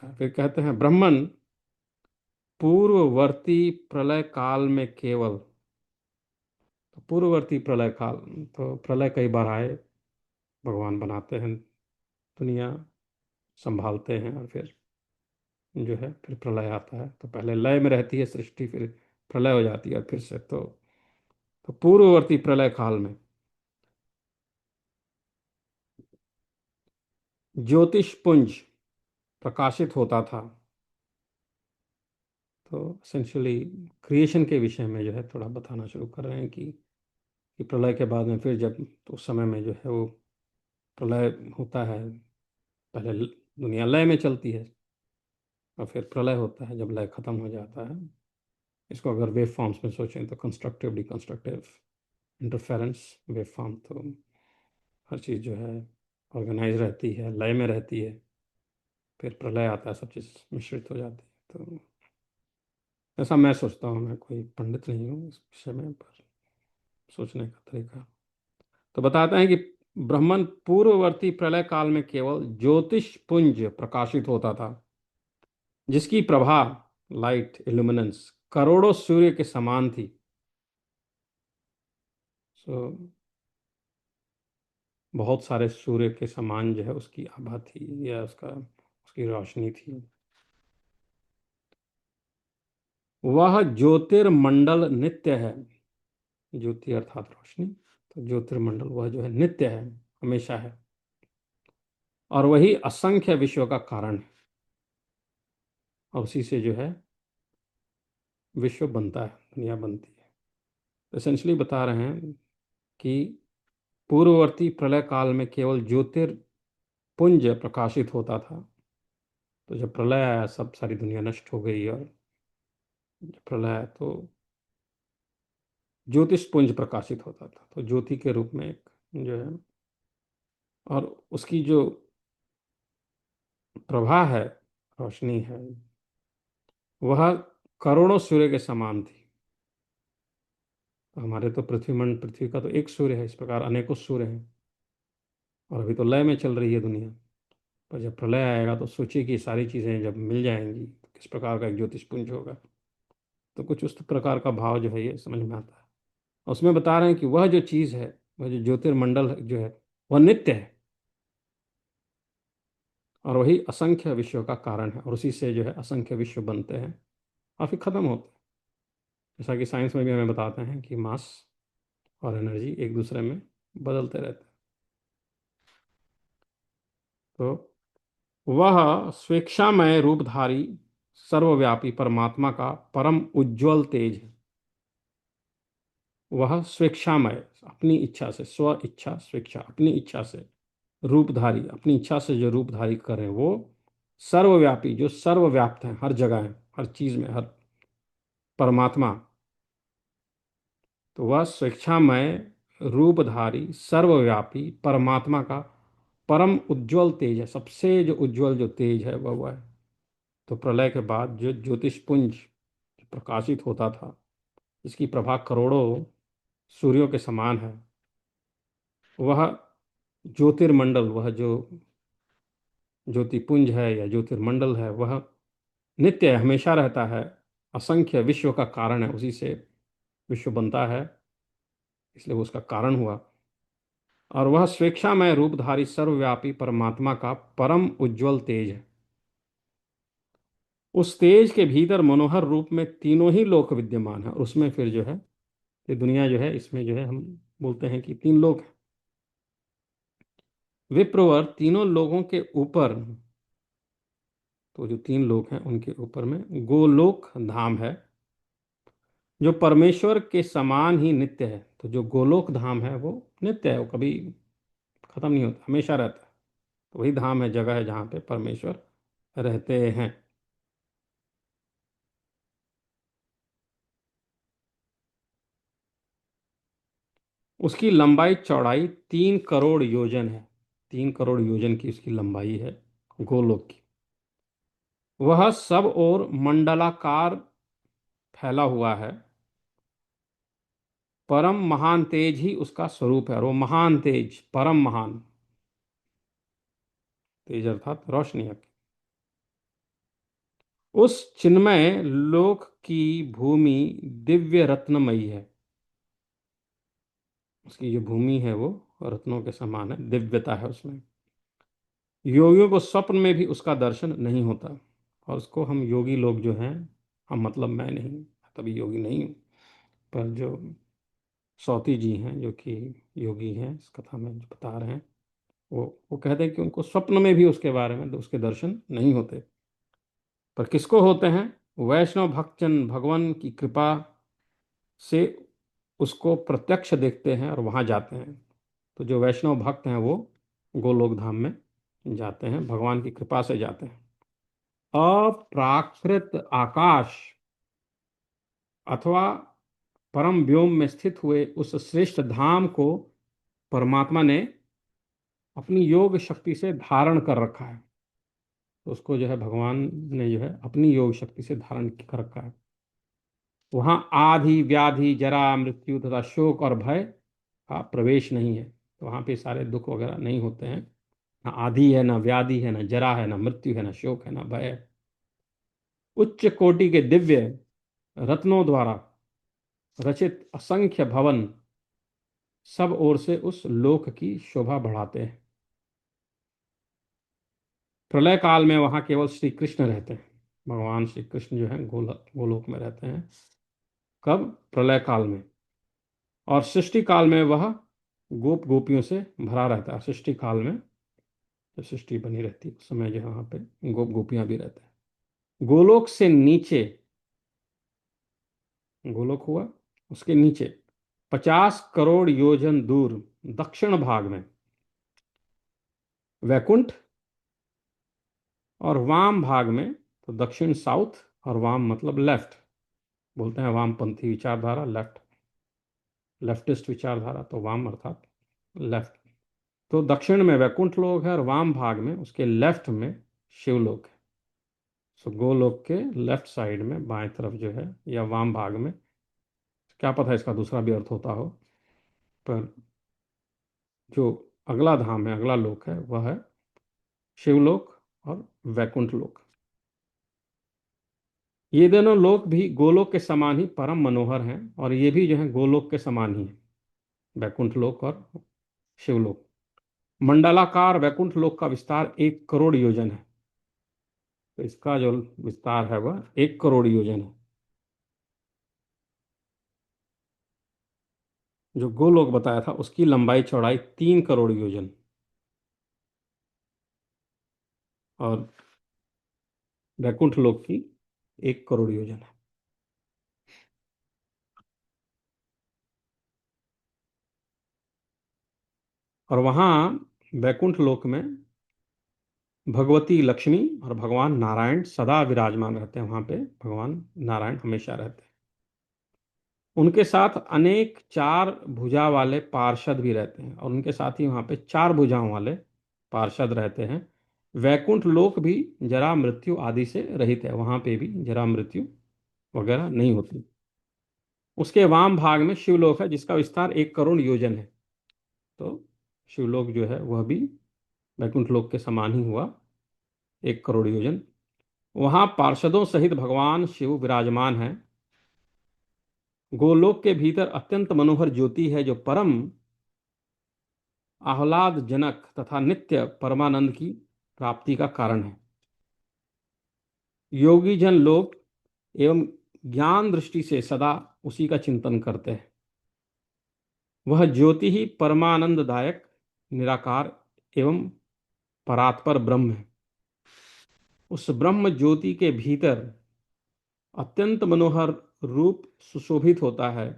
फिर कहते हैं ब्रह्मन पूर्ववर्ती प्रलय काल में केवल। तो पूर्ववर्ती प्रलय काल, तो प्रलय कई बार आए, भगवान बनाते हैं दुनिया, संभालते हैं, और फिर जो है फिर प्रलय आता है। तो पहले लय में रहती है सृष्टि, फिर प्रलय हो जाती है फिर से। तो पूर्ववर्ती प्रलय काल में ज्योतिष पुंज प्रकाशित होता था। तो एसेंशियली क्रिएशन के विषय में जो है थोड़ा बताना शुरू कर रहे हैं कि प्रलय के बाद में फिर जब, तो उस समय में जो है वो प्रलय होता है। पहले दुनिया लय में चलती है, और फिर प्रलय होता है जब लय खत्म हो जाता है। इसको अगर वेव फॉर्म्स में सोचें तो कंस्ट्रक्टिव डिकंस्ट्रक्टिव इंटरफेरेंस वेव फॉर्म। तो हर चीज़ जो है ऑर्गेनाइज रहती है, लय में रहती है, फिर प्रलय आता है, सब चीज़ मिश्रित हो जाती है। तो ऐसा मैं सोचता हूँ, मैं कोई पंडित नहीं हूँ इस विषय में, पर सोचने का तरीका। तो बताते हैं कि ब्रह्मन पूर्ववर्ती प्रलय काल में केवल ज्योतिष पुंज प्रकाशित होता था, जिसकी प्रभा, लाइट इल्यूमिनेंस, करोड़ों सूर्य के समान थी। सो बहुत सारे सूर्य के समान जो है उसकी आभा थी, या उसकी रोशनी थी। वह ज्योतिर्मंडल नित्य है। ज्योति अर्थात रोशनी, तो ज्योतिर्मंडल वह जो है नित्य है, हमेशा है, और वही असंख्य विश्व का कारण है। और उसी से जो है विश्व बनता है, दुनिया बनती है। तो एसेंशली बता रहे हैं कि पूर्ववर्ती प्रलय काल में केवल ज्योतिर्पुंज प्रकाशित होता था। तो जब प्रलय आया, सब सारी दुनिया नष्ट हो गई, और जब प्रलय आया तो ज्योतिषपुंज प्रकाशित होता था, तो ज्योति के रूप में एक जो है, और उसकी जो प्रभा है, रोशनी है, वह करोड़ों सूर्य के समान थी। तो हमारे तो पृथ्वी का तो एक सूर्य है, इस प्रकार अनेकों सूर्य हैं, और अभी तो लय में चल रही है दुनिया। पर जब प्रलय आएगा तो सोचिए कि सारी चीज़ें जब मिल जाएंगी तो किस प्रकार का एक ज्योतिषपुंज होगा। तो कुछ उस प्रकार का भाव जो है ये समझ में आता है। और उसमें बता रहे हैं कि वह जो चीज़ है, वह जो ज्योतिर्मंडल जो है, वह नित्य है, और वही असंख्य विश्व का कारण है, और उसी से जो है असंख्य विश्व बनते हैं और फिर खत्म होते हैं। जैसा कि साइंस में भी हमें बताते हैं कि मास और एनर्जी एक दूसरे में बदलते रहते हैं। तो वह स्वेच्छामय रूपधारी सर्वव्यापी परमात्मा का परम उज्ज्वल तेज है। वह स्वेच्छामय, अपनी इच्छा से, स्व इच्छा स्वेच्छा, अपनी इच्छा से रूपधारी, अपनी इच्छा से जो रूपधारी करें, वो सर्वव्यापी, जो सर्वव्याप्त है, हर जगह है, हर चीज में, हर परमात्मा। तो वह स्वेच्छामय रूपधारी सर्वव्यापी परमात्मा का परम उज्ज्वल तेज है। सबसे जो उज्ज्वल जो तेज है वह है। तो प्रलय के बाद जो ज्योतिषपुंज प्रकाशित होता था, इसकी प्रभा करोड़ों सूर्यों के समान है, वह ज्योतिर्मंडल, वह जो ज्योतिपुंज है या ज्योतिर्मंडल है, वह नित्य है, हमेशा रहता है, असंख्य विश्व का कारण है, उसी से विश्व बनता है, इसलिए वो उसका कारण हुआ। और वह स्वेच्छामय रूपधारी सर्वव्यापी परमात्मा का परम उज्ज्वल तेज है। उस तेज के भीतर मनोहर रूप में तीनों ही लोक विद्यमान है, और उसमें फिर जो है ये दुनिया जो है, इसमें जो है हम बोलते हैं कि तीन लोक हैं। विप्रवर तीनों लोगों के ऊपर, तो जो तीन लोक हैं उनके ऊपर में गोलोक धाम है, जो परमेश्वर के समान ही नित्य है। तो जो गोलोक धाम है वो नित्य है, वो कभी खत्म नहीं होता, हमेशा रहता है। तो वही धाम है, जगह है जहाँ पे परमेश्वर रहते हैं। उसकी लंबाई चौड़ाई 3 करोड़ योजन है। 3 करोड़ योजन की उसकी लंबाई है गोलोक की। वह सब और मंडलाकार फैला हुआ है। परम महान तेज ही उसका स्वरूप है, और वो महान तेज, परम महान तेज अर्थात रोशनी है। उस चिन्मय लोक की भूमि दिव्य रत्नमयी है। उसकी जो भूमि है वो रत्नों के समान है, दिव्यता है उसमें। योगियों को स्वप्न में भी उसका दर्शन नहीं होता। और उसको हम योगी लोग जो हैं, हम मतलब मैं नहीं, तभी योगी नहीं हूँ, पर जो सौती जी हैं जो कि योगी हैं, इस कथा में जो बता रहे हैं, वो कहते हैं कि उनको स्वप्न में भी उसके बारे में उसके दर्शन नहीं होते। पर किसको होते हैं? वैष्णव भक्तजन भगवान की कृपा से उसको प्रत्यक्ष देखते हैं और वहां जाते हैं। तो जो वैष्णव भक्त हैं वो गोलोक धाम में जाते हैं, भगवान की कृपा से जाते हैं। अप्राकृत आकाश अथवा परम व्योम में स्थित हुए उस श्रेष्ठ धाम को परमात्मा ने अपनी योग शक्ति से धारण कर रखा है। तो उसको जो है भगवान ने जो है अपनी योग शक्ति से धारण कर रखा है। वहां आदि व्याधि जरा मृत्यु तथा शोक और भय का प्रवेश नहीं है। तो वहां पे सारे दुख वगैरह नहीं होते हैं। ना आदि है, ना व्याधि है, ना जरा है, ना मृत्यु है, ना शोक है, ना भय है। उच्च कोटि के दिव्य रत्नों द्वारा रचित असंख्य भवन सब ओर से उस लोक की शोभा बढ़ाते हैं। प्रलय काल में वहां केवल श्री कृष्ण रहते हैं। भगवान श्री कृष्ण जो है गोलोक में रहते हैं। कब? प्रलय काल में। और सृष्टि काल में वह गोप गोपियों से भरा रहता है। सृष्टि काल में जब सृष्टि बनी रहती है उस समय जो वहां पे गोप गोपियां भी रहते हैं। गोलोक से नीचे, गोलोक हुआ, उसके नीचे 50 करोड़ योजन दूर दक्षिण भाग में वैकुंठ, और वाम भाग में, तो दक्षिण साउथ, और वाम मतलब लेफ्ट, बोलते हैं वामपंथी विचारधारा, लेफ्ट, लेफ्टिस्ट विचारधारा, तो वाम अर्थात लेफ्ट। तो दक्षिण में वैकुंठ लोक है और वाम भाग में उसके लेफ्ट में शिवलोक है। सो गोलोक के लेफ्ट साइड में बाएं तरफ जो है, या वाम भाग में, क्या पता इसका दूसरा भी अर्थ होता हो, पर जो अगला धाम है, अगला लोक है, वह है शिवलोक और वैकुंठ लोक। ये दोनों लोक भी गोलोक के समान ही परम मनोहर हैं, और ये भी जो है गोलोक के समान ही है, वैकुंठ लोक और शिवलोक। मंडलाकार वैकुंठ लोक का विस्तार 1 करोड़ योजन है। तो इसका जो विस्तार है वह 1 करोड़ योजन है। जो गोलोक बताया था उसकी लंबाई चौड़ाई 3 करोड़ योजन, और वैकुंठ लोक की 1 करोड़ योजन है। और वहां वैकुंठ लोक में भगवती लक्ष्मी और भगवान नारायण सदा विराजमान रहते हैं। वहां पे भगवान नारायण हमेशा रहते हैं। उनके साथ अनेक 4 भुजा वाले पार्षद भी रहते हैं, और उनके साथ ही वहां पे 4 भुजाओं वाले पार्षद रहते हैं। वैकुंठ लोक भी जरा मृत्यु आदि से रहित है। वहां पे भी जरा मृत्यु वगैरह नहीं होती। उसके वाम भाग में शिवलोक है जिसका विस्तार 1 करोड़ योजन है। तो शिवलोक जो है वह भी वैकुंठ लोक के समान ही हुआ, 1 करोड़ योजन। वहां पार्षदों सहित भगवान शिव विराजमान है। गोलोक के भीतर अत्यंत मनोहर ज्योति है जो परम आह्लादजनक तथा नित्य परमानंद की प्राप्ति का कारण है। योगी जन लोग एवं ज्ञान दृष्टि से सदा उसी का चिंतन करते हैं। वह ज्योति ही परमानंददायक, निराकार एवं परात्पर ब्रह्म है। उस ब्रह्म ज्योति के भीतर अत्यंत मनोहर रूप सुशोभित होता है,